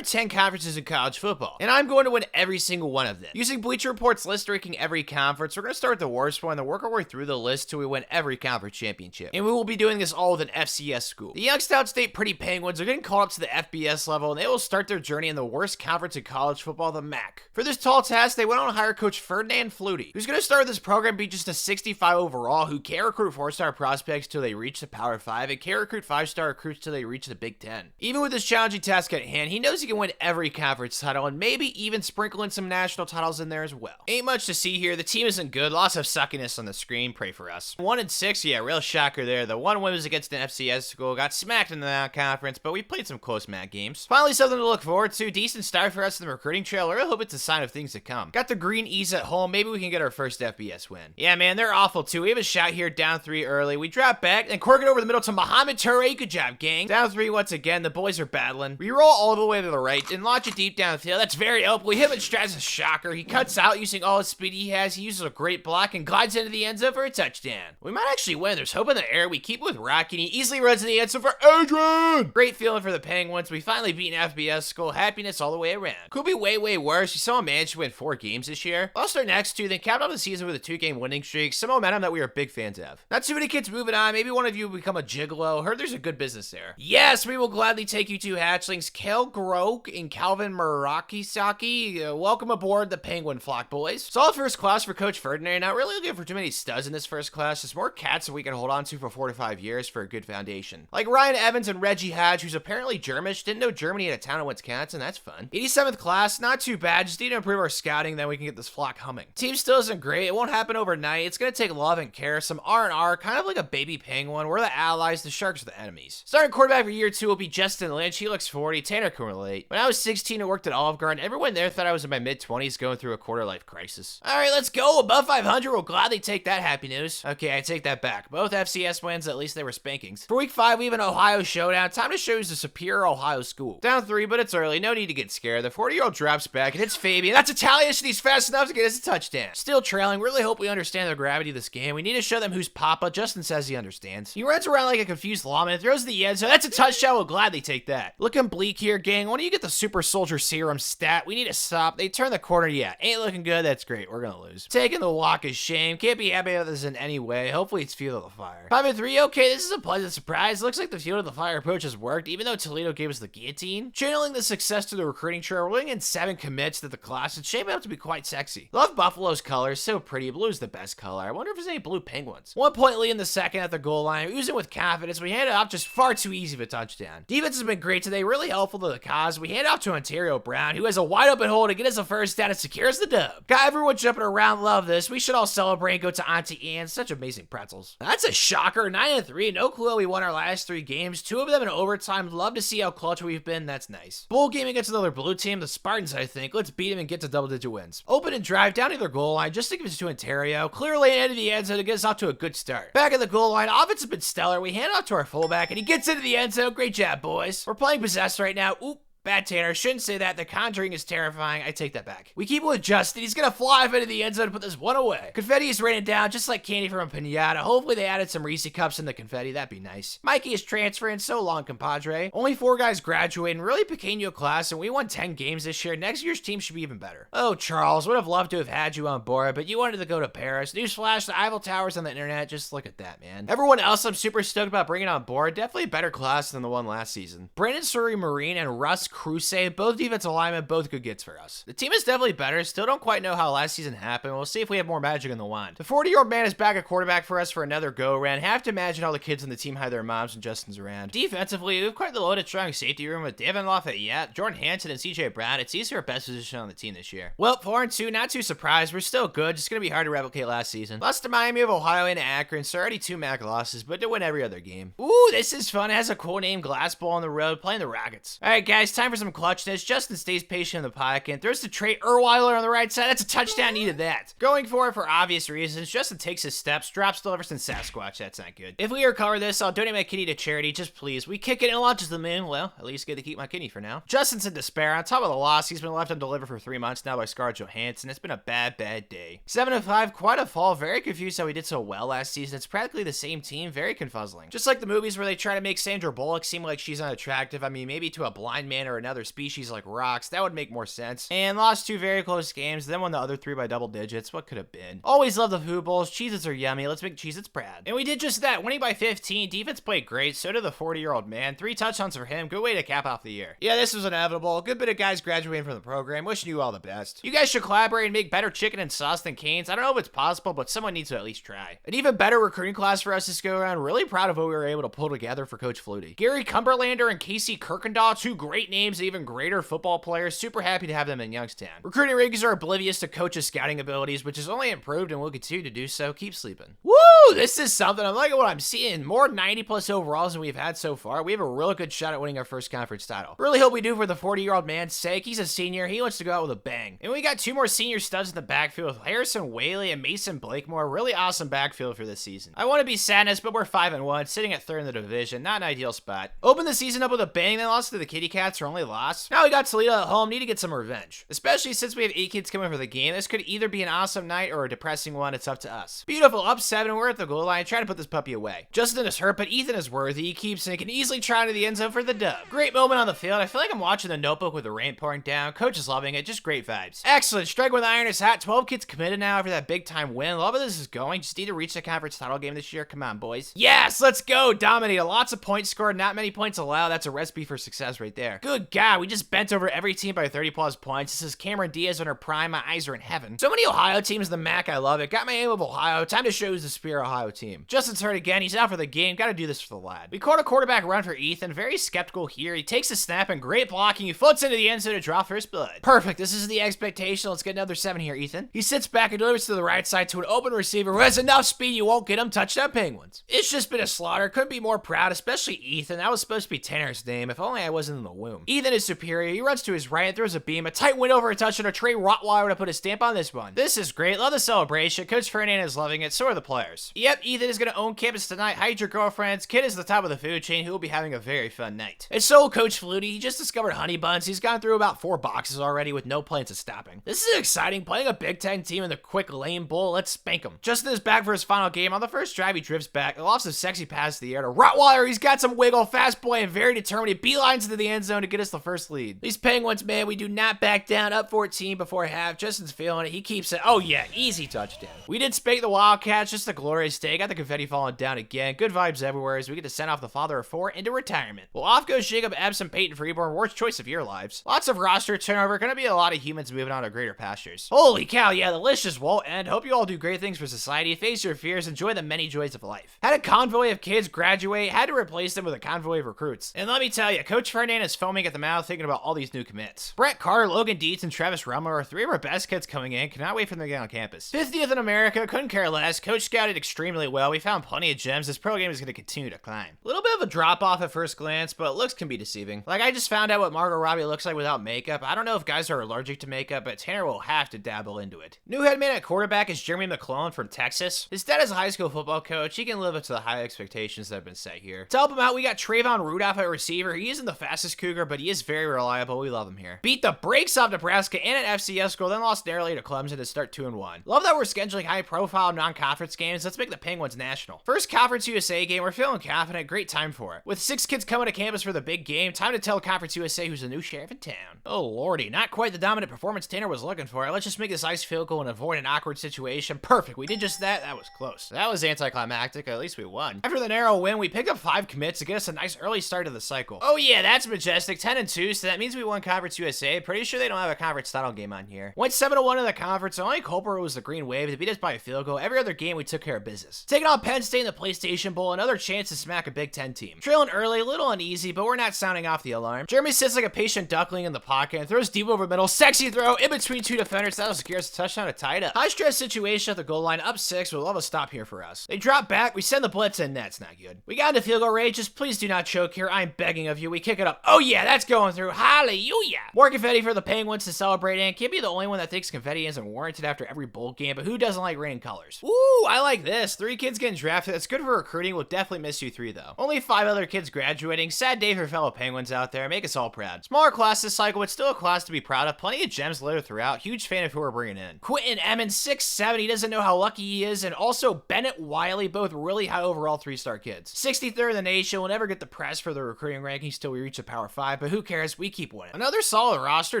are 10 conferences in college football, and I'm going to win every single one of them. Using Bleacher Report's list ranking every conference, we're going to start with the worst one, then work our way through the list till we win every conference championship. And we will be doing this all with an FCS school. The Youngstown State Pretty Penguins are getting called up to the FBS level, and they will start their journey in the worst conference in college football, the MAC. For this tall task, they went on to hire Coach Ferdinand Flutie, who's going to start this program be just a 65 overall, who can't recruit 4-star prospects till they reach the Power 5, and can't recruit 5-star recruits till they reach the Big Ten. Even with this challenging task at hand, he knows he can win every conference title, and maybe even sprinkle in some national titles in there as well. Ain't much to see here. The team isn't good. Lots of suckiness on the screen. Pray for us. 1-6, yeah, real shocker there. The one win was against an FCS school. Got smacked in the non-conference, but we played some close MAC games. Finally, something to look forward to. Decent start for us in the recruiting trail. I really hope it's a sign of things to come. Got the Green E's at home. Maybe we can get our first FBS win. Yeah, man, they're awful too. We have a shot here, down 3 early. We drop back and cork it over the middle to Mohamed Toure. Good job, gang. Down 3 once again. The boys are battling. We roll all the way to the right and launch it deep downfield. That's very open. We hit him in strats, a shocker. He cuts out using all his speed he has. He uses a great block and glides into the end zone for a touchdown. We might actually win. There's hope in the air. We keep with Rocky, and he easily runs in the end zone for Adrian. Great feeling for the Penguins. We finally beat an FBS school. Happiness all the way around. Could be way, way worse. You saw him manage to win 4 games this year. Lost our next 2, then capped off the season with a 2-game winning streak. Some momentum that we are big fans of. Not too many kids moving on. Maybe one of you will become a gigolo. Heard there's a good business there. Yes, we will gladly take you 2 hatchlings, Kel Groke and Calvin Murakisaki. Welcome aboard the Penguin flock, boys. Solid first class for Coach Ferdinand. Not really looking for too many studs in this first class. Just more cats that we can hold on to for 4 to 5 years for a good foundation. Like Ryan Evans and Reggie Hodge, who's apparently Germish. Didn't know Germany had a town in Wisconsin. That's fun. 87th class, not too bad. Just need to improve our scouting, then we can get this flock humming. Team still isn't great. It won't happen overnight. It's going to take love and care. Some R&R, kind of like a baby penguin. We're the allies, the Sharks are the enemies. Starting quarterback for year 2 will be Justin Lynch. He looks 40. Tanner can relate. When I was 16, I worked at Olive Garden. Everyone there thought I was in my mid-20s going through a quarter-life crisis. All right, let's go. Above 500, we'll gladly take that happy news. Okay, I take that back. Both FCS wins, at least they were spankings. For week 5, we have an Ohio showdown. Time to show who's the superior Ohio school. Down 3, but it's early. No need to get scared. The 40-year-old drops back and hits Fabian. That's Italian, and he's fast enough to get us a touchdown. Still trailing. Really hope we understand the gravity of this game. We need to show them who's Papa. Justin says he understands. He runs around like a confused lawman and throws the end zone. That's a touchdown. We'll gladly take that. Looking bleak here, gang. When do you get the super soldier serum stat? We need to stop. They turn the corner. Yeah, ain't looking good. That's great. We're gonna lose. Taking the walk is shame. Can't be happy about this in any way. Hopefully it's Field of the Fire. 5-3. Okay, this is a pleasant surprise. Looks like the Field of the Fire approach has worked, even though Toledo gave us the guillotine. Channeling the success to the recruiting trail, rolling in 7 commits to the class. It's shaping up to be quite sexy. Love Buffalo's colors. So pretty. Blue's the best color. I wonder if there's any blue Penguins. 1 point lead in the second at the goal line. Oozing with confidence. We hand it off just far too easy of a touchdown. Defense has been great today. Really helpful to the cause. We hand it off to Ontario Brown, who has a wide open hole to get us a first down and secures the dub. Got everyone jumping around. Love this. We should all celebrate and go to Auntie Anne's. Such amazing pretzels. That's a shocker. 9-3. No clue how we won our last 3 games. 2 of them in overtime. Love to see how clutch we've been. That's nice. Bowl game against another blue team. The Spartans, I think. Let's beat them and get to double-digit wins. Open and drive down to their goal line just to give it to Ontario. Clearly into the end zone to get us off to a good start. Back at the goal line. Offense has been stellar. We hand it off to our fullback and he gets into the end zone. Great job, boys. We're playing possessed right now. Oop. Bad Tanner. Shouldn't say that. The Conjuring is terrifying. I take that back. We keep it with Justin. He's gonna fly up into the end zone to put this one away. Confetti is raining down just like candy from a pinata. Hopefully they added some Reese cups in the confetti. That'd be nice. Mikey is transferring. So long, compadre. Only 4 guys graduating. Really pequeño class, and we won 10 games this year. Next year's team should be even better. Oh, Charles. Would have loved to have had you on board, but you wanted to go to Paris. Newsflash, the Eiffel Tower's on the internet. Just look at that, man. Everyone else I'm super stoked about bringing on board. Definitely a better class than the one last season. Brandon Surrey Marine and Russ Crusade, both defensive linemen, both good gets for us. The team is definitely better. Still don't quite know how last season happened. We'll see if we have more magic in the wand. The 40-year-old man is back at quarterback for us for another go-around. Have to imagine all the kids on the team hide their moms when Justin's around. Defensively, we have quite the loaded, strong safety room with Devin Lafayette, Jordan Hanson, and CJ Brown. It's easily our best position on the team this year. Well, 4-2, not too surprised. We're still good. Just gonna be hard to replicate last season. Lost to Miami of Ohio and Akron, so already 2 MAC losses, but to win every other game. Ooh, this is fun. It has a cool name, Glass Bowl on the road, playing the Rockets. All right, guys, time for some clutchness. Justin stays patient in the pocket and throws to Trey Erweiler on the right side. That's a touchdown. Needed that. Going for it for obvious reasons. Justin takes his steps, drops Deliverson Sasquatch. That's not good. If we recover this, I'll donate my kidney to charity. Just please. We kick it and it launches the moon. Well, at least get to keep my kidney for now. Justin's in despair. On top of the loss, he's been left undelivered for 3 months now by Scarlett Johansson. It's been a bad day. 7-5, quite a fall. Very confused how we did so well last season. It's practically the same team. Very confuzzling. Just like the movies where they try to make Sandra Bullock seem like she's unattractive. I mean, maybe to a blind man or another species like rocks, that would make more sense. And lost 2 very close games, then won the other 3 by double digits. What could have been? Always love the food bowls. Cheez-Its are yummy. Let's make Cheez-Its proud. And we did just that, winning by 15. Defense played great. So did the 40-year-old man. 3 touchdowns for him. Good way to cap off the year. Yeah, this was inevitable. A good bit of guys graduating from the program. Wishing you all the best. You guys should collaborate and make better chicken and sauce than Cane's. I don't know if it's possible, but someone needs to at least try. An even better recruiting class for us this go around. Really proud of what we were able to pull together for Coach Flutie. Gary Cumberlander and Casey Kirkendall, 2 great names, even greater football players. Super happy to have them in Youngstown. Recruiting rankings are oblivious to Coach's scouting abilities, which has only improved and will continue to do so. Keep sleeping. Woo! This is something. I'm liking what I'm seeing. More 90+ overalls than we've had so far. We have a real good shot at winning our first conference title. Really hope we do for the 40-year-old man's sake. He's a senior. He wants to go out with a bang. And we got 2 more senior studs in the backfield with Harrison Whaley and Mason Blakemore. Really awesome backfield for this season. I want to be sadness, but we're 5-1, sitting at 3rd in the division. Not an ideal spot. Opened the season up with a bang, then lost to the Kitty Cats, our only loss. Now we got Toledo at home. Need to get some revenge. Especially since we have 8 kids coming for the game. This could either be an awesome night or a depressing one. It's up to us. Beautiful. Up 7. We're at the goal line trying to put this puppy away. Justin is hurt, but Ethan is worthy. He keeps and can easily try into the end zone for the dub. Great moment on the field. I feel like I'm watching The Notebook with the rain pouring down. Coach is loving it. Just great vibes. Excellent. Strike with iron is hot. 12 kids committed now after that big time win. Love how this is going. Just need to reach the conference title game this year. Come on, boys. Yes, let's go. Dominated. Lots of points scored. Not many points allowed. That's a recipe for success right there. Good God. We just bent over every team by 30+ points. This is Cameron Diaz in her prime. My eyes are in heaven. So many Ohio teams in the MAC. I love it. Got my aim of Ohio. Time to show who's the superior Ohio team. Justin's hurt again. He's out for the game. Got to do this for the lad. We caught a quarterback run for Ethan. Very skeptical here. He takes a snap and great blocking. He floats into the end zone to draw first blood. Perfect. This is the expectation. Let's get another 7 here, Ethan. He sits back and delivers to the right side to an open receiver who has enough speed you won't get him. Touchdown Penguins. It's just been a slaughter. Couldn't be more proud, especially Ethan. That was supposed to be Tanner's name. If only I wasn't in the womb. Ethan is superior. He runs to his right and throws a beam. A tight win over a touchdown. A Trey Rottweiler to put a stamp on this one. This is great. Love the celebration. Coach Fernandez is loving it. So are the players. Yep, Ethan is going to own campus tonight. Hide your girlfriends. Kid is the top of the food chain who will be having a very fun night. And so Coach Flutie, he just discovered honey buns. He's gone through about 4 boxes already with no plans of stopping. This is exciting. Playing a Big Ten team in the quick lane bowl. Let's spank him. Justin is back for his final game. On the first drive, he drifts back. Lost a sexy pass to the air to Rottweiler. He's got some wiggle. Fast boy and very determined. He beelines into the end zone to get us the first lead. These Penguins, man, we do not back down. Up 14 before half. Justin's feeling it. He keeps it. Oh yeah, easy touchdown. We did spank the Wildcats. Just a glorious day. Got the confetti falling down again. Good vibes everywhere as we get to send off the father of 4 into retirement. Well, off goes Jacob Epps and Peyton Freeborn. Worst choice of your lives. Lots of roster turnover. Gonna be a lot of humans moving on to greater pastures. Holy cow, yeah, the list just won't end. Hope you all do great things for society. Face your fears. Enjoy the many joys of life. Had a convoy of kids graduate. Had to replace them with a convoy of recruits. And let me tell you, Coach Fernandez is foaming at the mouth thinking about all these new commits. Brett Carter, Logan Dietz, and Travis Rummer are 3 of our best kids coming in. Cannot wait for them to get on campus. 50th in America. Couldn't care less. Coach scouted extremely well. We found plenty of gems. This pro game is going to continue to climb. A little bit of a drop off at first glance, but looks can be deceiving. Like, I just found out what Margot Robbie looks like without makeup. I don't know if guys are allergic to makeup, but Tanner will have to dabble into it. New head man at quarterback is Jeremy McClellan from Texas. His dad is a high school football coach. He can live up to the high expectations that have been set here. To help him out, we got Trayvon Rudolph at receiver. He isn't the fastest Cougar, but he is very reliable. We love him here. Beat the brakes off Nebraska and an FCS school, then lost narrowly to Clemson to start 2-1. Love that we're scheduling high-profile non-conference games. Let's make the Penguins national. First Conference USA game. We're feeling confident. Great time for it. With 6 kids coming to campus for the big game, time to tell Conference USA who's the new sheriff in town. Oh lordy, not quite the dominant performance Tanner was looking for. Let's just make this ice field goal and avoid an awkward situation. Perfect. We did just that. That was close. That was anticlimactic. At least we won. After the narrow win, we picked up 5 commits to get us a nice early start to the cycle. Oh yeah, that's majestic. 10-2, so that means we won Conference USA. Pretty sure they don't have a conference title game on here. Went 7-1 in the conference. The only culprit was the Green Wave to beat us by a field goal. Every other game we took care of business. Taking on Penn State in the PlayStation Bowl, another chance to smack a Big Ten team. Trailing early, a little uneasy, but we're not sounding off the alarm. Jeremy sits like a patient duckling in the pocket and throws deep over middle. Sexy throw in between 2 defenders. That was secures a touchdown to tie it up. High stress situation at the goal line, up 6. We'll love a stop here for us. They drop back. We send the blitz in. That's not good. We got into field goal range. Just please do not choke here. I'm begging of you. We kick it up. Oh yeah, that's going through. Hallelujah. More confetti for the Penguins to celebrate in. Can't be the only one that thinks confetti isn't warranted after every bowl game, but who doesn't like raining colors? Ooh, I like this. this. 3 kids getting drafted. That's good for recruiting. We'll definitely miss you 3, though. Only 5 other kids graduating. Sad day for fellow Penguins out there. Make us all proud. Smaller class this cycle, but still a class to be proud of. Plenty of gems littered throughout. Huge fan of who we're bringing in. Quentin Emmons, 6'7". He doesn't know how lucky he is. And also Bennett Wiley, both really high overall 3-star kids. 63rd in the nation. We'll never get the press for the recruiting rankings till we reach the Power 5, but who cares? We keep winning. Another solid roster.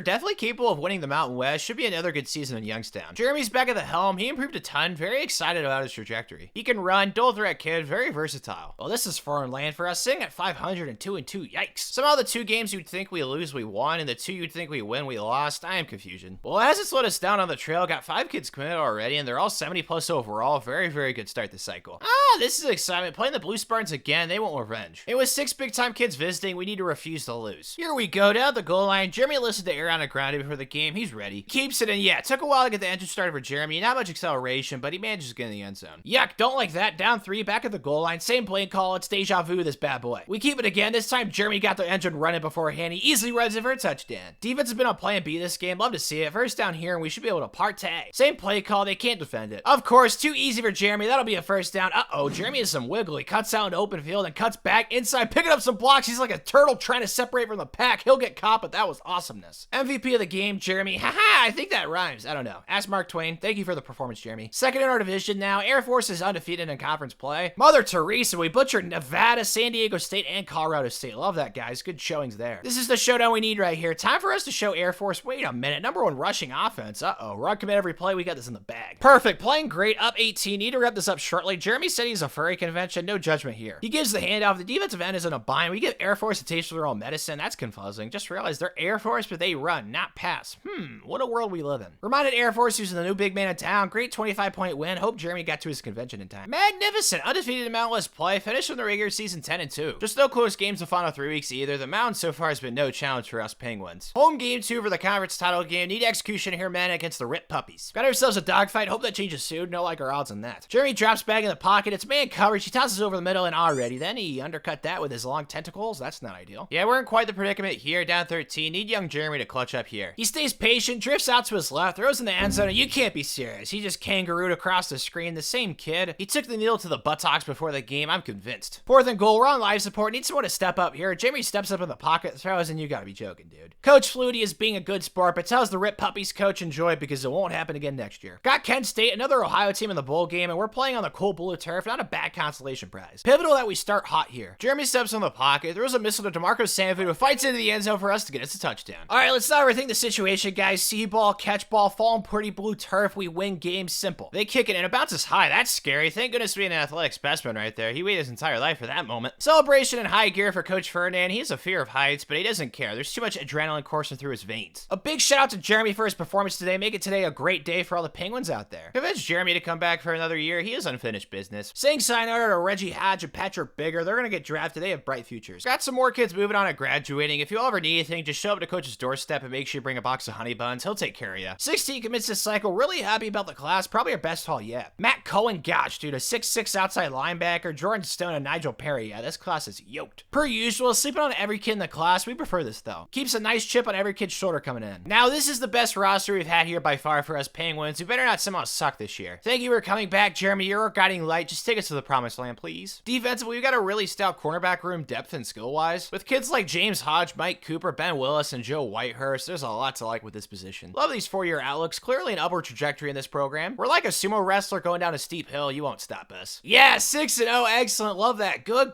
Definitely capable of winning the Mountain West. Should be another good season in Youngstown. Jeremy's back at the helm. He improved a ton. Very excited about his trajectory. He can run, dual threat kid, very versatile. Well, this is foreign land for us, sitting at 502-2. Yikes. Somehow the 2 games you'd think we lose, we won, and the 2 you'd think we win, we lost. I am confusion. Well, as it slowed us down on the trail, got 5 kids committed already, and they're all 70+ overall. Very, very good start this cycle. This is excitement. Playing the Blue Spartans again, they want revenge. It was 6 big-time kids visiting. We need to refuse to lose. Here we go, down the goal line. Jeremy listened to Ariana Grande before the game. He's ready. Keeps it in. Yeah, it took a while to get the engine started for Jeremy. Not much acceleration, but he manages to get in the end zone. Yuck, don't like that. Down 3, back at the goal line. Same play call. It's deja vu, this bad boy. We keep it again. This time, Jeremy got the engine running beforehand. He easily runs it for a touchdown. Defense has been on plan B this game. Love to see it. First down here, and we should be able to partay. Same play call. They can't defend it. Of course, too easy for Jeremy. That'll be a first down. Uh-oh, Jeremy has some wiggle. He cuts out into open field and cuts back inside, picking up some blocks. He's like a turtle trying to separate from the pack. He'll get caught, but that was awesomeness. MVP of the game, Jeremy. Haha, I think that rhymes. I don't know. Ask Mark Twain. Thank you for the performance, Jeremy. Second in our division now. Air Force is undefeated in conference play. Mother Teresa, we butchered Nevada, San Diego State, and Colorado State. Love that, guys. Good showings there. This is the showdown we need right here. Time for us to show Air Force. Wait a minute. #1 rushing offense. Uh-oh. Run commit every play. We got this in the bag. Perfect. Playing great. Up 18. Need to wrap this up shortly. Jeremy said he's a furry convention. No judgment here. He gives the handoff. The defensive end is in a bind. We give Air Force a taste of their own medicine. That's confusing. Just realized they're Air Force, but they run, not pass. What a world we live in. Reminded Air Force using the new big man in town. Great 25-point win. Hope Jeremy got to his convention in time. Magnificent. Undefeated in Mountain West play. Finished in the regular season 10-2. Just no close games the final 3 weeks either. The Mountain so far has been no challenge for us Penguins. Home game 2 for the conference title game. Need execution here, man, against the Rip Puppies. Got ourselves a dogfight. Hope that changes soon. No like our odds on that. Jeremy drops back in the pocket. It's man coverage. He tosses over the middle and already. Then he undercut that with his long tentacles. That's not ideal. Yeah, we're in quite the predicament here. Down 13. Need young Jeremy to clutch up here. He stays patient, drifts out to his left, throws in the end zone, and you can't be serious. He just kangarooed across the screen. The same kid. He took the needle to the buttocks before the game. I'm convinced. 4th and goal. We're on live support. Need someone to step up here. Jeremy steps up in the pocket, throws, and you gotta be joking, dude. Coach Flutie is being a good sport, but tells the Rip Puppies coach enjoy it because it won't happen again next year. Got Kent State, another Ohio team in the bowl game, and we're playing on the cool blue turf. Not a bad consolation prize. Pivotal that we start hot here. Jeremy steps on the pocket, throws a missile to DeMarco Sanford, who fights into the end zone for us to get us a touchdown. All right, let's not overthink the situation, guys. See ball, catch ball, fall on pretty blue turf. We win game simple. They kick it and it bounces high. That's scary. Thank goodness we had an athletic specimen right there. He waited his entire life for that moment. Celebration in high gear for Coach Ferdinand. He has a fear of heights, but he doesn't care. There's too much adrenaline coursing through his veins. A big shout out to Jeremy for his performance today. Make it today a great day for all the Penguins out there. Convince Jeremy to come back for another year. He is unfinished business. Saying sayonara to Reggie Hodge and Patrick Bigger. They're going to get drafted. They have bright futures. Got some more kids moving on and graduating. If you ever need anything, just show up to Coach's doorstep and make sure you bring a box of honey buns. He'll take care of you. 16 commits this cycle. Really happy about the class. Probably our best haul yet. Matt Cohen, gosh, dude. A 6'6" outside linebacker. Jordan Stone and Nigel Perry. Yeah, this class is yoked. Per usual, sleeping on every kid in the class. We prefer this, though. Keeps a nice chip on every kid's shoulder coming in. Now, this is the best roster we've had here by far for us Penguins. We better not somehow suck this year. Thank you for coming back, Jeremy. You're our guiding light. Just take us to the promised land, please. Defensively, we've got a really stout cornerback room depth and skill-wise. With kids like James Hodge, Mike Cooper, Ben Willis, and Joe Whitehurst, there's a lot to like with this position. Love these 4-year outlooks. Clearly an upward trajectory in this program. We're like a sumo wrestler going down a steep hill. You won't stop us. Yeah, 6-0. Excellent. Love that. Good.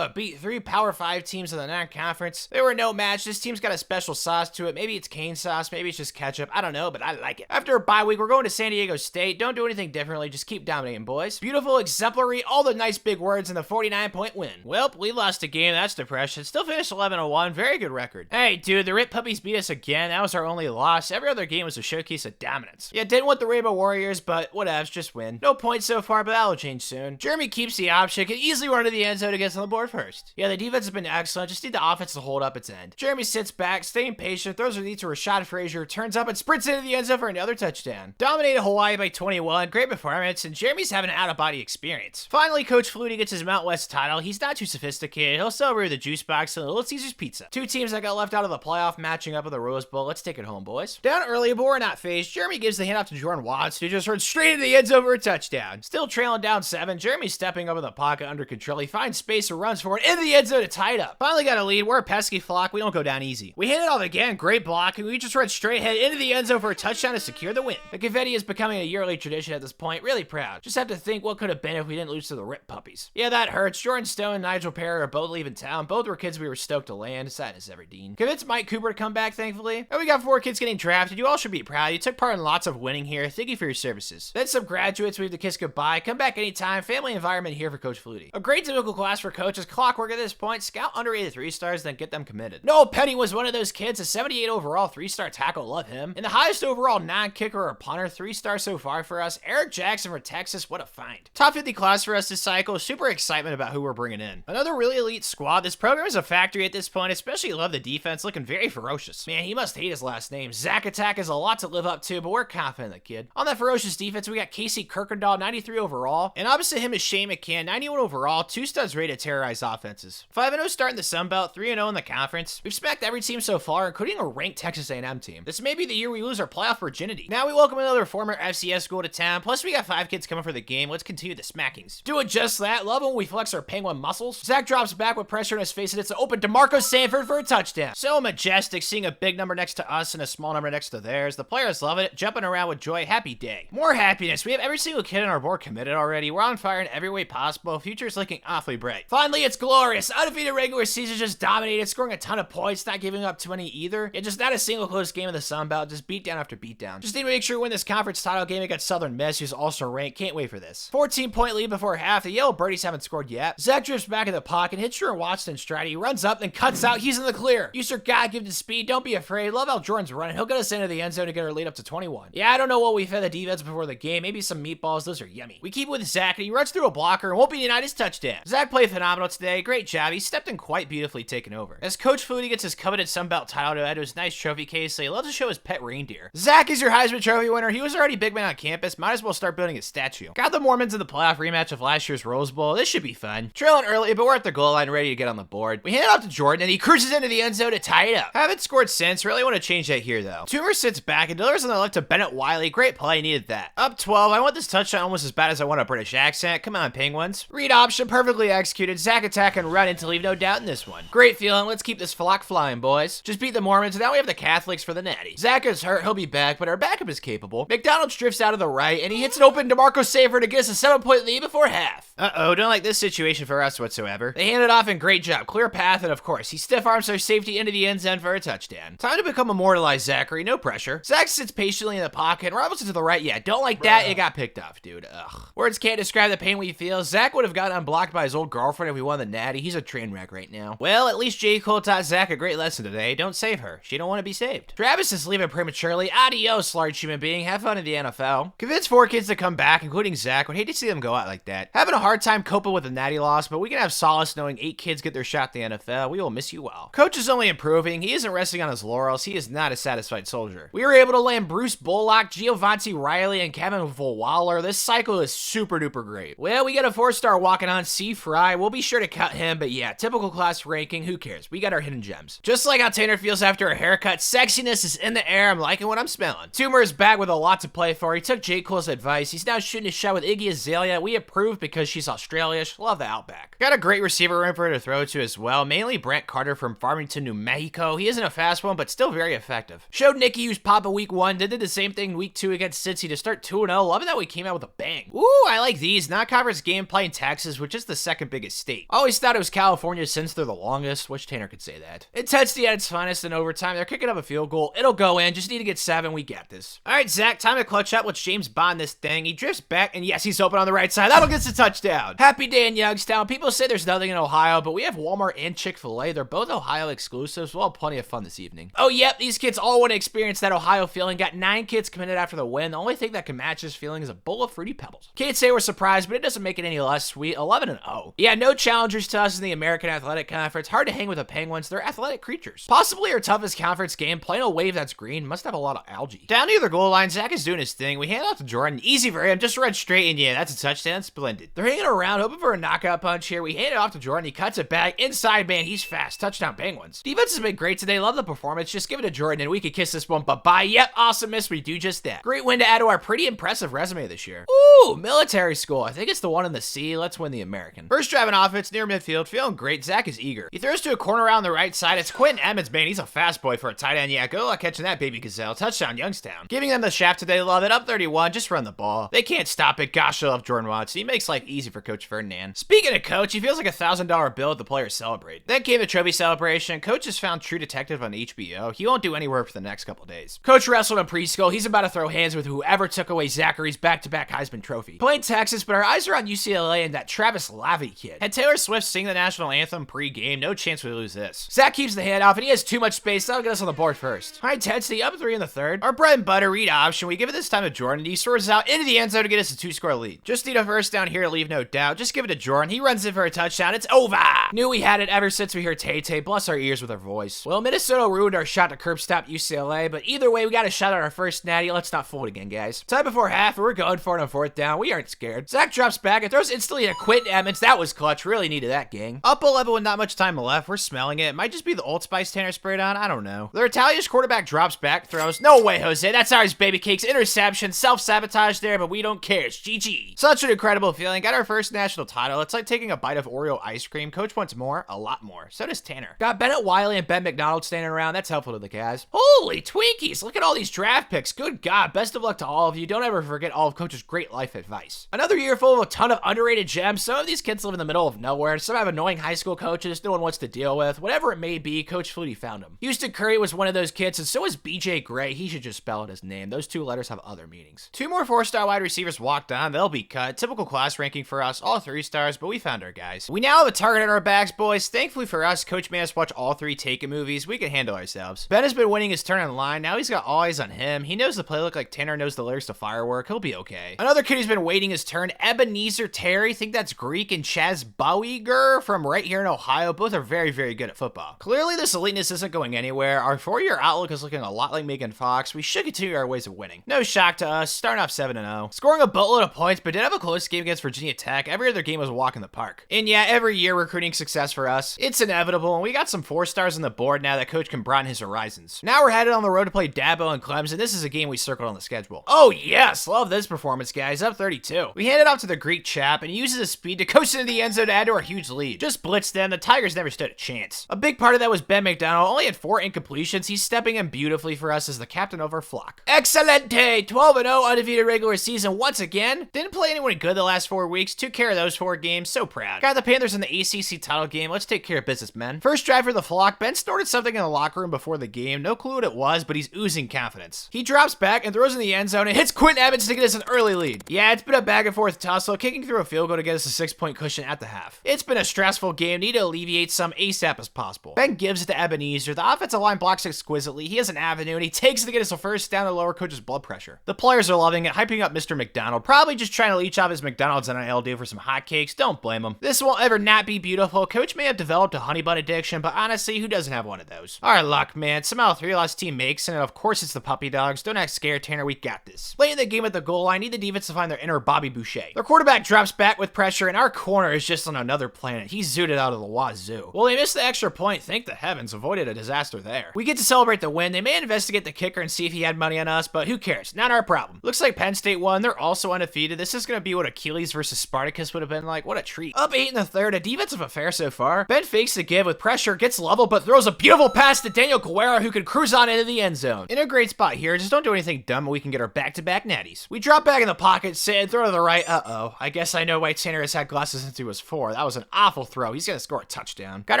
Beat 3 Power 5 teams in the non-conference. They were no match. This team's got a special sauce to it. Maybe it's cane sauce. Maybe it's just ketchup. I don't know, but I like it. After a bye week, we're going to San Diego State. Don't do anything differently. Just keep dominating, boys. Beautiful, exemplary, all the nice big words in the 49-point win. Well, we lost a game. That's depression. Still finished 11-1. Very good record. Hey, dude, the Rip Puppies beat us again. That was our only loss. Every other game was a showcase of dominance. Yeah, didn't want the Rainbow Warriors, but whatevs, just win. No points so far, but that'll change soon. Jeremy keeps the option. Can easily run to the end zone to get on the board first. Yeah, the defense has been excellent. Just need the offense to hold up its end. Jeremy sits back, staying patient, throws a lead to Rashad Frazier, turns up and sprints into the end zone for another touchdown. Dominated Hawaii by 21. Great performance, and Jeremy's having an out-of-body experience. Finally, Coach Flutie gets his Mount West title. He's not too sophisticated. He'll celebrate with a juice box and a Little Caesars pizza. 2 teams that got left out of the playoff matching up with the Rose Bowl. Let's take it home, boys. Down early, but we're not phased. Jeremy gives the handoff to Jordan Watts, who just runs straight into the end zone for a touchdown. touchdown. Still trailing down 7. Jeremy's stepping up in the pocket under control. He finds space and runs forward into the end zone to tie it up. Finally got a lead. We're a pesky flock. We don't go down easy. We hit it off again. Great blocking. We just run straight ahead into the end zone for a touchdown to secure the win. The confetti is becoming a yearly tradition at this point. Really proud. Just have to think what could have been if we didn't lose to the Rip Puppies. Yeah, that hurts. Jordan Stone and Nigel Perry are both leaving town. Both were kids we were stoked to land. Sadness Everdeen. Convinced Mike Cooper to come back, thankfully. And we got 4 kids getting drafted. You all should be proud. You took part in lots of winning here. Thank you for your services. Then some graduates we have to kiss goodbye. Come back anytime. Family environment here for Coach Flutie. A great typical class for coaches. Clockwork at this point. Scout underrated 3-stars, then get them committed. Noel Penny was one of those kids. A 78 overall 3-star tackle. Love him. And the highest overall non-kicker or punter. 3-star so far for us. Eric Jackson for Texas. What a find. Top 50 class for us this cycle. Super excitement about who we're bringing in. Another really elite squad. This program is a factory at this point. Especially love the defense. Looking very ferocious. Man, he must hate his last name. Zach Attack is a lot to live up to, but we're confident in the kid. On that ferocious defense, we got Casey Kirkendall, 93 overall. And opposite him is Shane McCann, 91 overall. 2 studs ready to terrorize offenses. 5-0 starting the Sun Belt, 3-0 in the conference. We've smacked every team so far, including a ranked Texas A&M team. This may be the year we lose our playoff virginity. Now we welcome another former FCS school to town. Plus we got 5 kids coming for the game. Let's continue the smackings. Doing just that. Love when we flex our penguin muscles. Zach drops back with pressure in his face and it's an open DeMarco Sanford for a touchdown. So majestic seeing a big number next to us and a small number next to theirs. The players love it. Jumping around with joy. Happy day. More happiness. We have every single kid on our board committed already. We're on fire in every way possible. Future's looking awfully bright. Finally, it's glorious. Undefeated regular season just dominated, scoring a ton of points, not giving up too many either. Yeah, just not a single close game in the Sun Belt. Just beat down after beat down. Just need to make sure we win this conference title game against Southern Miss, who's also ranked. Can't wait for this. 14-point lead before half. The Yellow Birdies haven't scored yet. Zach drifts back in the pocket, hits Jordan Watson in stride. He runs up, then cuts out. He's in the clear. Use your God-given speed. Don't be afraid. Love how Jordan's running. He'll get us into the end zone to get our lead up to 21. Yeah, I don't know what we fed the defense before the game. Maybe some meatballs. Those are yummy. We keep with Zach, and he runs through a blocker and won't be denied his touchdown. Zach played phenomenal today. Great job. He stepped in quite beautifully, taking over. As Coach Flutie gets his coveted Sun Belt title to add to his nice trophy case, so he loves to show his pet reindeer. Zach is your Heisman Trophy winner. He was already big man on campus. Might as well start building his statue. Got the Mormons in the playoff rematch of last year's Rose Bowl. This should be fun. Trailing early, but we're at the goal line ready to get on the board. We hand it off to Jordan, and he cruises into the end zone to tie it up. Haven't scored since. Really want to change that here, though. Toomer sits back and delivers on the left to Bennett Wiley. Great play. Needed that. Up 12. I want this touchdown almost as bad as I want a British accent. Come on, Penguins. Read option. Perfectly executed. Zach attack and run in to leave no doubt in this one. Great feeling. Let's keep this flock flying, boys. Just beat the Mormons, and now we have the Catholics for the natty. Zach is hurt. He'll be back, but our backup is capable. McDonald drifts out of the right, and he hits an open DeMarco Sanford to get us a 7-point lead before half. Uh-oh, don't like this situation for us whatsoever. They hand it off and great job. Clear path, and of course, he stiff arms our safety into the end zone for a touchdown. Time to become immortalized, Zachary. No pressure. Zach sits patiently in the pocket, and Robinson to the right. Yeah, don't like that. It got picked off, dude. Ugh. Words can't describe the pain we feel. Zach would have gotten unblocked by his old girlfriend if we won the natty. He's a train wreck right now. Well, at least J. Cole taught Zach a great lesson today. Don't save her. She don't want to be saved. Travis is leaving prematurely. Adios, large human being. Have fun in the NFL. Convinced 4 kids to come back, including Zach. Would hate to see them go out like that. Having a hard time coping with a natty loss, but we can have solace knowing 8 kids get their shot in the NFL. We will miss you well. Coach is only improving. He isn't resting on his laurels. He is not a satisfied soldier. We were able to land Bruce Bullock, Giovanni Riley, and Kevin Waller. This cycle is super duper great. Well, we got a 4-star walking on C. Fry. We'll be sure to cut him, but yeah, typical class ranking. Who cares? We got our hidden gems. Just like how Tanner feels after a haircut, sexiness is in the air. I'm liking what I'm smelling. Toomer is back with a lot to play for. He took J. Cole's advice. He's now shooting his shot with Iggy Azalea. We approve because she's Australian-ish. Love the Outback. Got a great receiver room for her to throw to as well. Mainly Brent Carter from Farmington, New Mexico. He isn't a fast one, but still very effective. Showed Nicky who's Papa week 1. Did the same thing week 2 against Cincy to start 2-0. Loving that we came out with a bang. Ooh, I like these. Non-conference game playing Texas, which is the second biggest state. Always thought it was California since they're the longest. Which Tanner could say that. Intensity at its finest in overtime. They're kicking up a field goal. It'll go in. Just need to get 7. We got this. All right, Zach, time to clutch up with James Bond this thing. He drifts back, and yes, he's open on the right side. That'll get us a touchdown. Happy day in Youngstown. People say there's nothing in Ohio, but we have Walmart and Chick-fil-A. They're both Ohio exclusives. We'll have plenty of fun this evening. Oh, yep, these kids all want to experience that Ohio feeling. Got 9 kids committed after the win. The only thing that can match this feeling is a bowl of Fruity Pebbles. Can't say we're surprised, but it doesn't make it any less sweet. 11-0. Yeah, no challengers to us in the American Athletic Conference. Hard to hang with the Penguins. They're athletic creatures. Possibly our toughest conference game. Playing a wave that's green. Must have a lot of algae. Down near the goal line, Zach is doing his thing. We hand off to Jordan. Easy for him. Just run straight, and yeah, that's a touchdown. Splendid. They're hanging around, hoping for a knockout punch here. We hand it off to Jordan. He cuts it back. Inside, man, he's fast. Touchdown, Penguins. Defense has been great today. Love the performance. Just give it to Jordan, and we could kiss this one bye-bye. Yep, awesomeness. We do just that. Great win to add to our pretty impressive resume this year. Ooh, military school. I think it's the one in the C. Let's win the American. First drive in offense, near midfield. Feeling great. Zach is eager. He throws to a corner around the right side. It's Quentin Emmons, man. He's a fast boy for a tight end. Yeah, good luck catching that baby gazelle. Touchdown, Youngstown. Giving them the shaft today. Love it. Up 31. Just run the ball. They can't stop it. Gosh, I love Jordan Watson. He makes life easy for Coach Ferdinand. Speaking of Coach, he feels like $1,000 bill at the players celebrate. Then came the trophy celebration. Coach has found True Detective on HBO. He won't do any work for the next couple days. Coach wrestled in preschool. He's about to throw hands with whoever took away Zachary's back-to-back Heisman Trophy. Played Texas, but our eyes are on UCLA and that Travis Lavey kid. Had Taylor Swift sing the national anthem pre-game. No chance we lose this. Zach keeps the handoff, and he has too much space. That'll get us on the board first. High intensity, up 3 in the third. Our bread and butter read option. We give it this time to Jordan. He soars out into the end zone to get us a 2-score lead. Just need a first down here to leave no doubt. Just give it to Jordan. He runs in for a touchdown. It's over. Knew we had it ever since we heard Tay-Tay bless our ears with her voice. Well, Minnesota ruined our shot to curb stop UCLA, but either way, we got a shot at our first natty. Let's not fold again, guys. Time before half, we're going for it on 4th down. We aren't scared. Zach drops back and throws instantly to Quentin Emmons. That was clutch. Really needed that, gang. Up 11 with not much time left. We're smelling it. Might just be the Old Spice Tanner sprayed on. I don't know. The Italian quarterback drops back, throws. No way, Jose. That's ours, baby cakes. Interception, self-sabotage there, but we don't care. It's GG. Such an incredible feeling. Got our first national title. It's like taking a bite of Oreo ice cream. Coach wants more. A lot more. So does Tanner. Got Bennett Wiley and Ben McDonald standing around. That's helpful to the Cavs. Holy Twinkies. Look at all these draft picks. Good God. Best of luck to all of you. Don't ever forget all of Coach's great life advice. Another year full of a ton of underrated gems. Some of these kids live in the middle of nowhere. Some have annoying high school coaches no one wants to deal with. Whatever it may be, Coach Flutie found him. Houston Curry was one of those kids, and so is BJ Gray. He should just spell out his name. Those 2 letters have other meanings. 2 more 4-star wide receivers walked on. They'll be cut. Typical class ranking for us. All 3 stars, but we found our guys. We now have a target on our backs, boys. Thankfully for us, Coach made us watch all 3 Taken movies. We can handle ourselves. Ben has been winning his turn in line. Now he's got all eyes on him. He knows the playbook like Tanner knows the lyrics to Firework. He'll be okay. Another kid who's been waiting his turn, Ebenezer Terry. Think that's Greek, and Chaz Bowiger from right here in Ohio. Both are very, very good at football. Clearly, this eliteness isn't going anywhere. Our 4-year outlook is looking a lot like Megan Fox. We should continue our ways of winning. No shock to us. Starting off 7-0. Scoring a boatload of points, but did have a close game against Virginia Tech. Every other game was a walk in the park. And yeah, every year recruiting success for us. It's inevitable, and we got some 4 stars on the board now that Coach can broaden his horizons. Now we're headed on the road to play Dabo and Clemson. This is a game we circled on the schedule. Oh yes, love this performance, guys. Up 32. We hand it off to the Greek chap, and he uses his speed to coast into the end zone to add to our huge lead. Just blitz them. The Tigers never stood a chance. A big part of that was Ben McDonald. Only had 4 incompletions. He's stepping in beautifully for us as the captain of our flock. Excelente! 12-0 undefeated regular season once again. Didn't play anyone good the last 4 weeks. Took care of those 4 games. So proud. Got the Panthers in the ACC title game. Let's take care of business, men. First drive for the flock. Ben snorted something in the locker room before the game. No clue what it was, but he's oozing confidence. He drops back and throws in the end zone and hits Quentin Emmons to get us an early lead. Yeah, it's been a back and forth tussle, kicking through a field goal to get us a 6-point cushion at the half. It's been a stressful game. Need to alleviate some ASAP as possible. Ben gives it to Ebenezer. The offensive line blocks exquisitely. He has an avenue, and he takes it to get us a first down to lower Coach's blood pressure. The players are loving it, hyping up Mr. McDonald. Probably just trying to leech off his McDonald's NIL deal for some hotcakes. Don't blame him. This won't ever not be beautiful. Coach may have developed a honey bun addiction, but honestly, who doesn't have one of those? Our luck, man. Somehow 3-loss team makes, and of course it's the puppy dogs. Don't act scared, Tanner. We got this. Late in the game at the goal line, need the defense to find their inner Bobby Boucher. Their quarterback drops back with pressure, and our corner is just on another planet. He's zooted out of the wazoo. Well, they missed the extra point. Thank the heavens. Avoided a disaster there. We get to celebrate the win. They may investigate the kicker and see if he had money on us, but who cares? Not our problem. Looks like Penn State won. They're also undefeated. This is going to be what Achilles versus Spartacus would have been like. What a treat. Up 8 in the third. A defensive affair so far. Ben fakes the give with pressure, gets level, but throws a beautiful pass to Daniel Guerra, who can cruise on into the end zone. In a great spot here. Just don't do anything dumb and we can get our back-to-back natties. We drop back in the pocket, sit, and throw to the right. Uh-oh. I guess I know why Tanner has had glasses since he was 4. That was an awful throw. He's going to score a touchdown. Got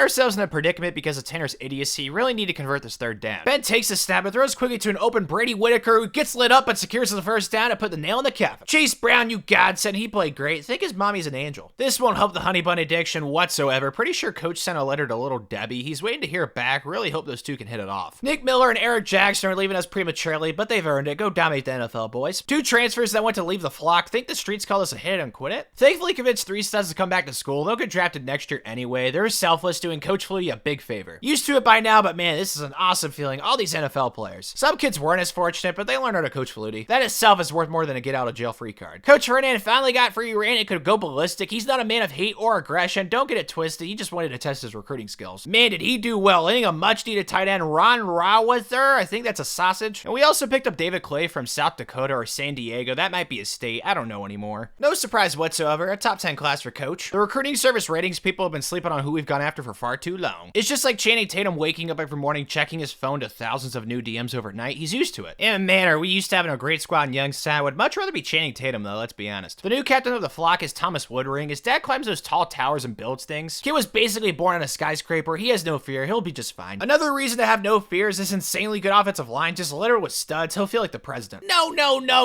ourselves in a predicament because of Tanner's idiocy. Really need to convert this third down. Ben takes a snap and throws quickly to an open Brady Whitaker, who gets lit up but secures the first down and put the nail in the coffin. Chase Brown, you godsend. He played great. Think his mommy's an angel. This won't help the honey bun addiction whatsoever. Pretty sure Coach sent a letter to little Debbie. He's waiting to hear back. Really hope those two can hit it off. Nick Miller and Eric Jackson are leaving us prematurely, but they've earned it. Go dominate the NFL, boys. 2 transfers that went to leave the flock. Think the streets call this a hit and quit it? Thankfully convinced 3 studs to come back to school. They'll get drafted next year anyway. They're selfless, doing Coach Flutie a big favor. Used to it by now, but man, this is an awesome feeling. All these NFL players. Some kids weren't as fortunate, but they learned how to Coach Flutie. That itself is worth more than a get out of jail free card. Coach Ferdinand finally got free reign it could go ballistic. He's not a man of hate or aggression. Don't get it twisted. He just wanted to test his recruiting skills. Man, did he do well. Landing a much-needed tight end, Ron Rawather. I think that's a sausage. And we also picked up David Clay from South Dakota or San Diego. That might be his state. I don't know anymore. No surprise whatsoever. A top 10 class for coach. The recruiting service ratings people have been sleeping on who we've gone after for far too long. It's just like Channing Tatum waking up every morning, checking his phone to thousands of new DMs overnight. He's used to it. And man, are we used to having a great squad in Youngstown. Would much rather be Channing Tatum though, let's be honest. The new captain of the flock is Thomas Woodring. His dad climbs those tall towers and builds things. Kid was basically born on a skyscraper. He has no fear. He'll be just fine. Another reason to have no fear is this insanely good offensive line, just littered with studs. He'll feel like the president. No.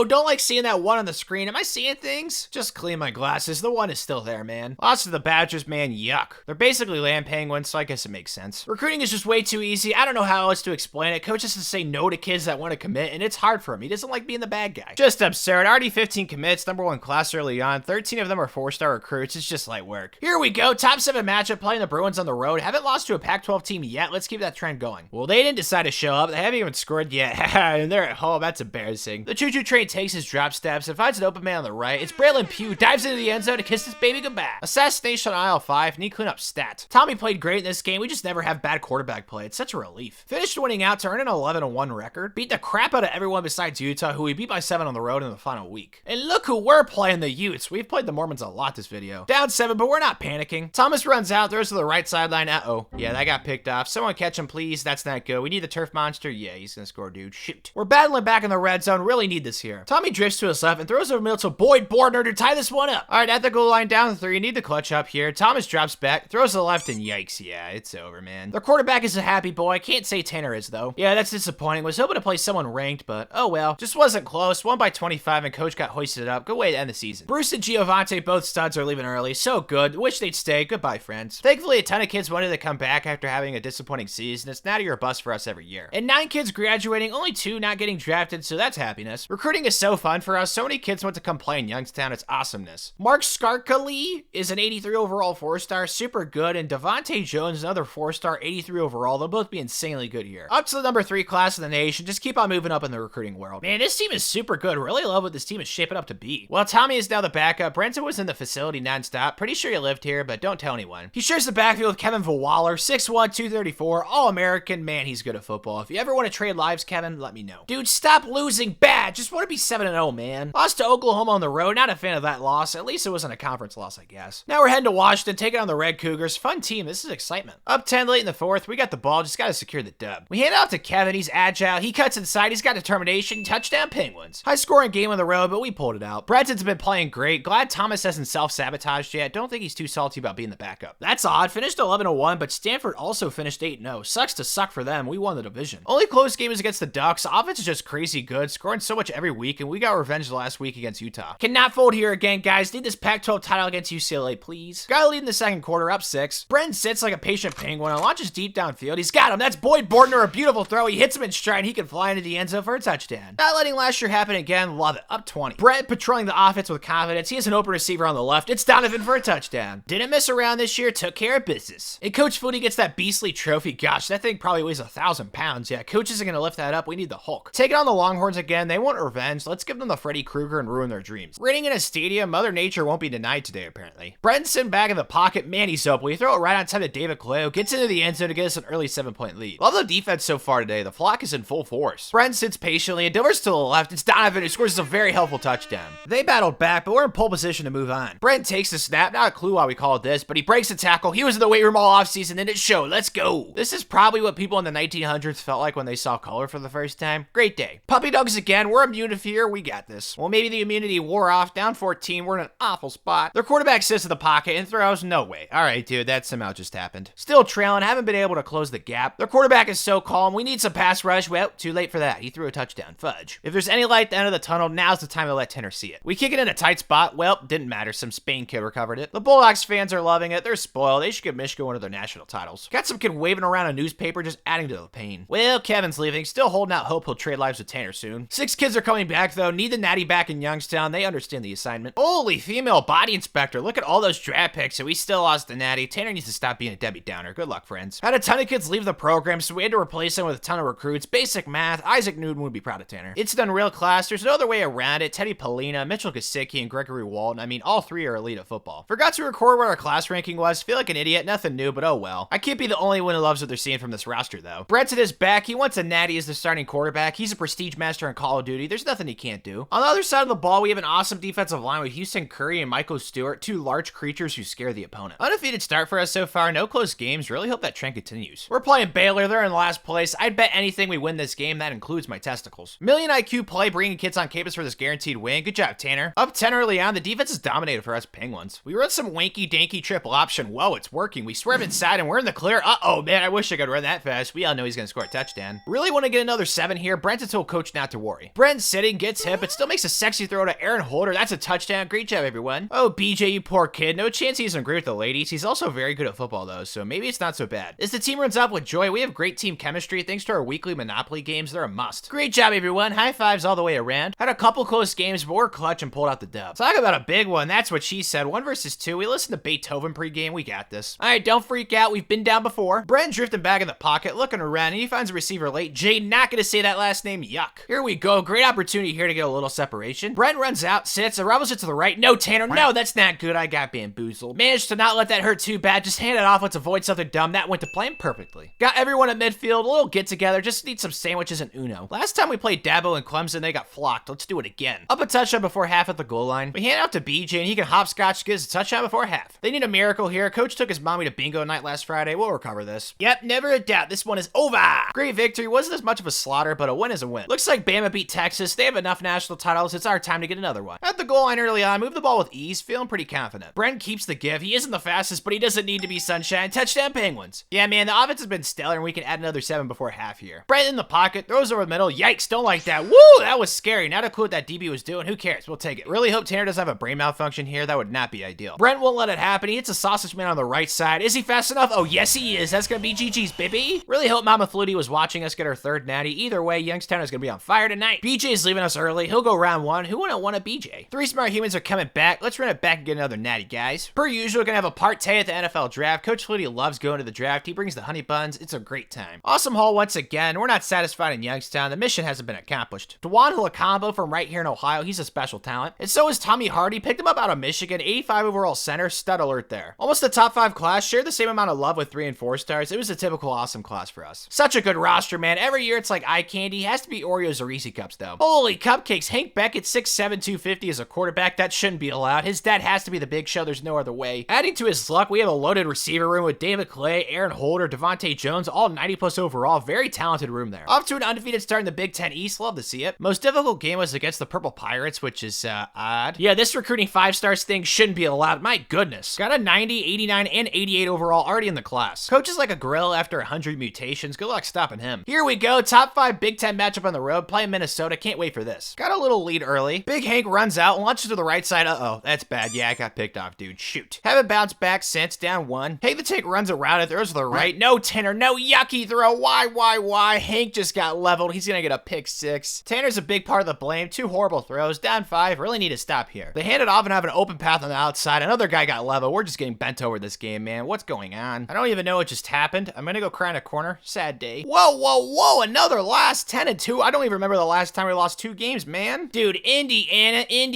Don't like seeing that one on the screen. Am I seeing things? Just clean my glasses. The one is still there, man. Lost to the Badgers, man. Yuck. They're basically land penguins, so I guess it makes sense. Recruiting is just way too easy. I don't know how else to explain it. Coach has to say no to kids that want to commit, and it's hard for him. He doesn't like being the bad guy. Just absurd. Already 15 commits, number 1 class early on. 13 of them are 4-star recruits. It's just light work. Here we go. Top 7 matchup playing the Bruins on the road. Haven't lost to a Pac-12 team yet. Let's keep that trend going. Well, they didn't decide to show up. They haven't even scored yet. And they're at home. That's embarrassing. The choo-choo train takes his drop steps and finds an open man on the right. It's Braylon Pugh. Dives into the end zone to kiss this baby goodbye. Assassination on aisle 5. Knee cleanup stat. Tommy played great in this game. We just never have bad quarterback play. It's such a relief. Finished winning out to earn an 11-1 record. Beat the crap out of everyone besides Utah, who we beat by 7 on the road in the final week. And look who we're playing, the Utes. We've played the Mormons a lot this video. Down 7, but we're not panicking. Thomas runs out, throws to the right sideline. Uh-oh. Yeah, that got picked off. Someone catch him, please. That's not good. We need the turf monster. Yeah, he's gonna score, dude. Shoot. We're battling back in the red zone. Really need this here. Tommy drifts to his left and throws over middle to Boyd Bordner to tie this one up. All right, at the goal line, down 3. Need the clutch up here. Thomas drops back, throws to the left, and yikes. Yeah, it's over, man. Their quarterback is a happy boy. Can't say Tanner is, though. Yeah, that's disappointing. Was hoping to play someone ranked, but oh well. Just wasn't close. Won by 25, and coach got hoisted up. Good way to end the season. Bruce and Giovanni, both studs, are leaving early. So good. Wish they'd stay. Goodbye, friends. Thankfully, a ton of kids wanted to come back after having a disappointing season. It's natty or bust for us every year. And 9 kids graduating, only 2 not getting drafted, so that's happiness. Recruiting is so fun for us. So many kids want to come play in Youngstown. It's awesomeness. Mark Skarkali is an 83 overall 4-star, super good, and Devontae Jones, another 4-star, 83 overall. They'll both be insanely good here. Up to the number 3 class in the nation. Just keep on moving up in the recruiting world. Man, this team is super good. Really love what this team is shaping up to be. Well, Tommy is now the backup. Brenton was in the facility nonstop. Pretty sure he lived here, but don't tell anyone. He shares the backfield with Kevin Vawaller, 6'1", 234, All-American. Man, he's good at football. If you ever want to trade lives, Kevin, let me know. Dude, stop losing bad. Just want to be 7-0, man. Lost to Oklahoma on the road. Not a fan of that loss. At least it wasn't a conference loss, I guess. Now we're heading to Washington, taking on the Red Cougars. Fun team. This is excitement. Up 10 late in the 4th. We got the ball. Just got to secure the dub. We hand it off to Kevin. He's agile. He cuts inside. He's got determination. Touchdown Penguins. High scoring game on the road, but we pulled it out. Brenton's been playing great. Glad Thomas hasn't self-sabotaged yet. Don't think he's too salty about being the backup. That's odd. Finished 11-1, but Stanford also finished 8-0. Sucks to suck for them. We won the division. Only close game is against the Ducks. Offense is just crazy good, scoring so much every week, and we got revenge last week against Utah. Cannot fold here again, guys. Need this Pac-12 title against UCLA, please. Got a lead in the second quarter, up 6. Brenton sits like a patient penguin and launches deep downfield. He's got him. That's Boyd Bordner, a beautiful throw. He hits him in stride. He can fly into the end zone for a touchdown. Not letting last year happen again. Love it. Up 20. Brett patrolling the offense with confidence. He has an open receiver on the left. It's Donovan for a touchdown. Didn't miss around this year. Took care of business. And Coach Footy gets that beastly trophy. Gosh, that thing probably weighs 1,000 pounds. Yeah, coach isn't going to lift that up. We need the Hulk. Taking on the Longhorns again. They want revenge. Let's give them the Freddy Krueger and ruin their dreams. Raining in a stadium. Mother Nature won't be denied today, apparently. Brenton back in the pocket. Man, he's open. We throw it right on time to David Clay, gets into the end zone to get us an early 7-point lead. Love the defense so far today. The flock is in full force. Brenton sits patiently and delivers to the left. It's Donovan who scores a very helpful touchdown. They battled back, but we're in pole position to move on. Brent takes the snap. Not a clue why we call it this, but he breaks the tackle. He was in the weight room all offseason and it showed. Let's go. This is probably what people in the 1900s felt like when they saw color for the first time. Great day. Puppy dogs again. We're immune to fear. We got this. Well, maybe the immunity wore off. Down 14. We're in an awful spot. Their quarterback sits in the pocket and throws. No way. All right, dude. That somehow just happened. Still trailing. Haven't been able to close the gap. Their quarterback is so calm. We need some pass rush. Well, too late for that. He threw a touchdown. Fudge. If there's any light at the end of the tunnel, now's the time to let Tanner see it. We kick it in a tight spot. Well, didn't matter. Some Spain kid recovered it. The Bulldogs fans are loving it. They're spoiled. They should give Michigan one of their national titles. Got some kid waving around a newspaper, just adding to the pain. Well, Kevin's leaving. Still holding out hope he'll trade lives with Tanner soon. 6 kids are coming back, though. Need the natty back in Youngstown. They understand the assignment. Holy female body inspector. Look at all those draft picks, and we still lost the natty. Tanner needs to stop being a Debbie Downer. Good luck, friends. Had a ton of kids leave the program, so we had to replace them with a ton of recruits. Basic math. Isaac Newton would be proud of Tanner. It's done real class. There's no other way around it. Teddy Polina, Mitchell Gesicki, and Gregory Wall Walton. I mean, all three are elite at football. Forgot to record what our class ranking was. Feel like an idiot. Nothing new, but oh well. I can't be the only one who loves what they're seeing from this roster, though. Brenton is back. He wants a natty as the starting quarterback. He's a prestige master in Call of Duty. There's nothing he can't do. On the other side of the ball, we have an awesome defensive line with Houston Curry and Michael Stewart, two large creatures who scare the opponent. Undefeated start for us so far. No close games. Really hope that trend continues. We're playing Baylor. They're in last place. I'd bet anything we win this game. That includes my testicles. Million IQ play, bringing kids on campus for this guaranteed win. Good job, Tanner. Up 10 early on. The defense is dominated for us Penguins. We run some wanky danky triple option. Whoa, it's working. We swerve inside and we're in the clear. Uh-oh, man, I wish I could run that fast. We all know he's gonna score a touchdown. Really want to get another 7 here. Brenton told coach not to worry. Brent's sitting, gets hit, but still makes a sexy throw to Aaron Holder. That's a touchdown. Great job, everyone. Oh, BJ, you poor kid. No chance he doesn't agree with the ladies. He's also very good at football, though, so maybe it's not so bad. As the team runs up with joy, we have great team chemistry. Thanks to our weekly Monopoly games, they're a must. Great job, everyone. High fives all the way around. Had a couple close games, but we're clutch and pulled out the dub. Talk about a big one. That's what she said. 1 versus 2. We listened to Beethoven pregame. We got this. All right, don't freak out. We've been down before. Brent drifting back in the pocket, looking around, and he finds a receiver late. Jay, not gonna say that last name. Yuck. Here we go. Great opportunity here to get a little separation. Brent runs out, sits, arrivals it to the right. No, Tanner. No, that's not good. I got bamboozled. Managed to not let that hurt too bad. Just hand it off. Let's avoid something dumb. That went to plan perfectly. Got everyone at midfield. A little get together. Just need some sandwiches and Uno. Last time we played Dabo and Clemson, they got flocked. Let's do it again. Up a touchdown before half at the goal line. We hand out to BJ and he can hopscotch, gives a touchdown before half. They need a miracle here. Coach took his mommy to bingo night last Friday. We'll recover this. Yep, never a doubt. This one is over. Great victory. Wasn't as much of a slaughter, but a win is a win. Looks like Bama beat Texas. They have enough national titles. It's our time to get another one. At the goal line early on, move the ball with ease. Feeling pretty confident. Brent keeps the give. He isn't the fastest, but he doesn't need to be sunshine. Touchdown Penguins. Yeah, man, the offense has been stellar and we can add another 7 before half here. Brent in the pocket, throws over the middle. Yikes, don't like that. Woo, that was scary. Not a clue what that DB was doing. Who cares? We'll take it. Really hope Tanner doesn't have a brain malfunction here. That would not be ideal. Brent won't let it happen. He hits a sausage man on the right side. Is he fast enough? Oh, yes, he is. That's gonna be GG's, baby. Really hope Mama Flutie was watching us get our 3rd natty. Either way, Youngstown is gonna be on fire tonight. BJ's leaving us early. He'll go round 1. Who wouldn't want a BJ? 3 smart humans are coming back. Let's run it back and get another natty, guys. Per usual, gonna have a partay at the NFL draft. Coach Flutie loves going to the draft. He brings the honey buns. It's a great time. Awesome haul once again. We're not satisfied in Youngstown. The mission hasn't been accomplished. Dewan Hulakambo from right here in Ohio. He's a special talent. And so is Tommy Hardy. Picked him up out of Michigan. 85 overall center. Stud alert there. Almost the top 5 class. Shared the same amount of love with 3 and 4 stars. It was a typical awesome class for us. Such a good roster, man. Every year it's like eye candy. Has to be Oreos or Reese Cups, though. Holy cupcakes. Hank Beckett, 6'7", 250 as a quarterback. That shouldn't be allowed. His dad has to be the big show. There's no other way. Adding to his luck, we have a loaded receiver room with David Clay, Aaron Holder, Devontae Jones, all 90+ overall. Very talented room there. Off to an undefeated start in the Big Ten East. Love to see it. Most difficult game was against the Purple Pirates, which is odd. Yeah, this recruiting 5 stars thing shouldn't be allowed. My goodness. Got a 90, 89, and 88 overall already in the class. Coach is like a gorilla after 100 mutations. Good luck stopping him. Here we go. Top 5 Big Ten matchup on the road. Playing Minnesota. Can't wait for this. Got a little lead early. Big Hank runs out, launches to the right side. Uh-oh, that's bad. Yeah, I got picked off, dude. Shoot. Haven't bounced back since. Down 1. Hank the Tank runs around it. Throws to the right. No, Tanner. No, yucky throw. Why? Hank just got leveled. He's gonna get a pick 6. Tanner's a big part of the blame. 2 horrible throws. Down 5. Really need to stop here. They hand it off and have an open path on the outside. Another guy got leveled. We're just getting bent over this game, man. What's going on? I don't even know what just happened. I'm gonna go cry in a corner. Sad day. Whoa. Another loss. 10-2. I don't even remember the last time we lost 2 games, man. Dude, Indy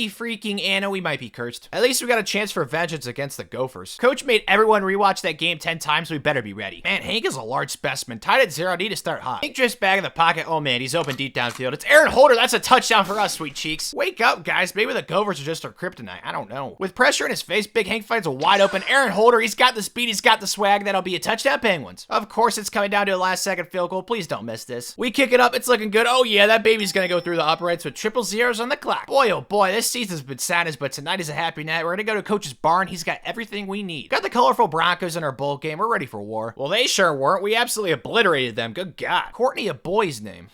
freaking Anna. We might be cursed. At least we got a chance for vengeance against the Gophers. Coach made everyone rewatch that game 10 times. We better be ready. Man, Hank is a large specimen. Tied at 0. Need to start hot. Hank drifts back in the pocket. Oh, man. He's open deep downfield. It's Aaron Holder. That's a touchdown for us, sweet cheeks. Wake up, guys. Maybe the Gophers are just our kryptonite. I don't know. With pressure in his face, Big Hank finds a wide open Aaron Holder. He's got the speed. He's got the swag. That'll be a touchdown Penguins. Of course, it's coming down to a last-second field goal. Please don't miss this. We kick it up. It's looking good. Oh, yeah. That baby's gonna go through the uprights with 000s on the clock. Boy, oh boy. This season's been sadness, but tonight is a happy night. We're gonna go to Coach's barn. He's got everything we need. Got the colorful Broncos in our bowl game. We're ready for war. Well, they sure weren't. We absolutely obliterated them. Good God. Courtney, a boy's name.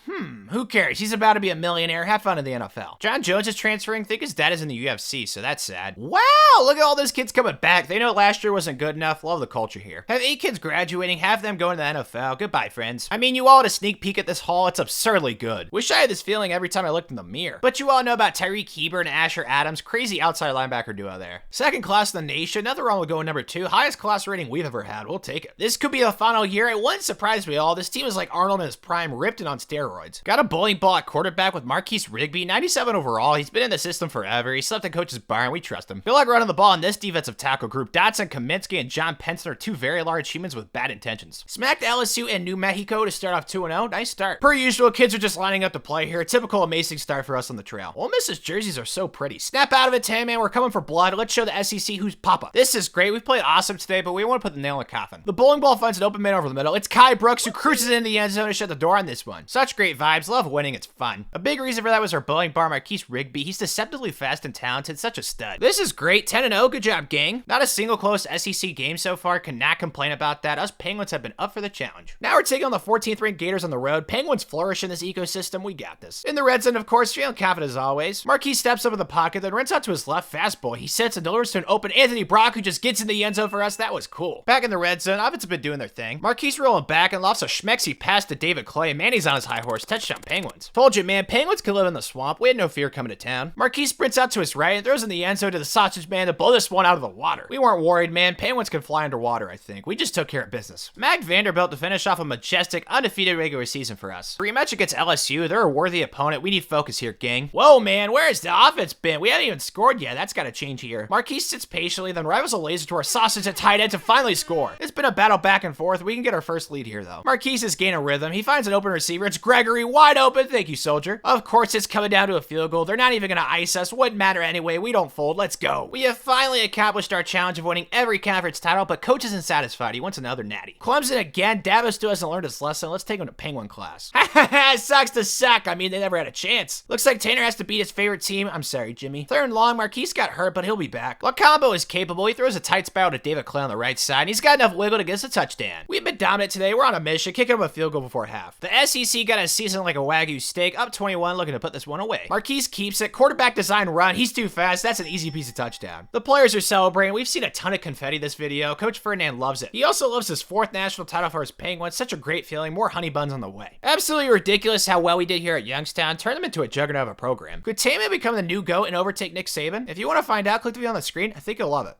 Who cares? He's about to be a millionaire. Have fun in the NFL. John Jones is transferring. Think his dad is in the UFC, so that's sad. Wow, look at all those kids coming back. They know last year wasn't good enough. Love the culture here. Have 8 kids graduating. Half them going to the NFL. Goodbye, friends. I mean, you all had a sneak peek at this haul. It's absurdly good. Wish I had this feeling every time I looked in the mirror. But you all know about Tyreek Heber and Asher Adams. Crazy outside linebacker duo there. Second class in the nation. Nothing wrong with going number 2. Highest class rating we've ever had. We'll take it. This could be the final year. It wouldn't surprise me at all. This team is like Arnold in his prime, ripped and on steroids. Got a a bowling ball at quarterback with Marquise Rigby, 97 overall. He's been in the system forever. He slept in coach's barn. We trust him. Good luck running the ball in this defensive tackle group. Dotson, Kaminsky, and John Penston are two very large humans with bad intentions. Smacked LSU and New Mexico to start off 2-0. Nice start. Per usual, kids are just lining up to play here. Typical amazing start for us on the trail. Ole Miss's jerseys are so pretty. Snap out of it, Tan Man. We're coming for blood. Let's show the SEC who's Papa. This is great. We've played awesome today, but we want to put the nail in the coffin. The bowling ball finds an open man over the middle. It's Kai Brooks who cruises in the end zone to shut the door on this one. Such great vibes. Love winning. It's fun. A big reason for that was our bowling bar, Marquise Rigby. He's deceptively fast and talented. Such a stud. This is great. 10-0. Good job, gang. Not a single close SEC game so far. Cannot complain about that. Us Penguins have been up for the challenge. Now we're taking on the 14th ranked Gators on the road. Penguins flourish in this ecosystem. We got this. In the red zone, of course, feeling confident as always. Marquise steps up in the pocket, then runs out to his left fastball. He sets and delivers to an open Anthony Brock, who just gets in the end zone for us. That was cool. Back in the red zone, offense have been doing their thing. Marquise rolling back and lofts a schmexy pass to David Clay. Manny's on his high horse. Touchdown Penguins. Told you, man. Penguins can live in the swamp. We had no fear coming to town. Marquise sprints out to his right and throws in the end zone to the sausage man to blow this one out of the water. We weren't worried, man. Penguins can fly underwater, I think. We just took care of business. Mag Vanderbilt to finish off a majestic, undefeated regular season for us. Rematch against LSU. They're a worthy opponent. We need focus here, gang. Whoa, man. Where has the offense been? We haven't even scored yet. That's got to change here. Marquise sits patiently, then rivals a laser to our sausage at tight end to finally score. It's been a battle back and forth. We can get our first lead here, though. Marquise is gaining rhythm. He finds an open receiver. It's Gregory, wide open. Thank you, soldier. Of course, it's coming down to a field goal. They're not even going to ice us. Wouldn't matter anyway. We don't fold. Let's go. We have finally accomplished our challenge of winning every conference title, but coach isn't satisfied. He wants another natty. Clemson again. Dabo still hasn't learned his lesson. Let's take him to Penguin class. It sucks to suck. I mean, they never had a chance. Looks like Tanner has to beat his favorite team. I'm sorry, Jimmy. Third and long. Marquise got hurt, but he'll be back. Lacombo is capable. He throws a tight spiral to David Clay on the right side, and he's got enough wiggle to get us a touchdown. We've been dominant today. We're on a mission, kicking him a field goal before half. The SEC got a season like a Wagyu steak, up 21, looking to put this one away. Marquise keeps it. Quarterback design run. He's too fast. That's an easy piece of touchdown. The players are celebrating. We've seen a ton of confetti this video. Coach Ferdinand loves it. He also loves his 4th national title for his Penguins. Such a great feeling. More honey buns on the way. Absolutely ridiculous how well we did here at Youngstown. Turn them into a juggernaut of a program. Could Tama become the new GOAT and overtake Nick Saban? If you want to find out, click the video on the screen. I think you'll love it.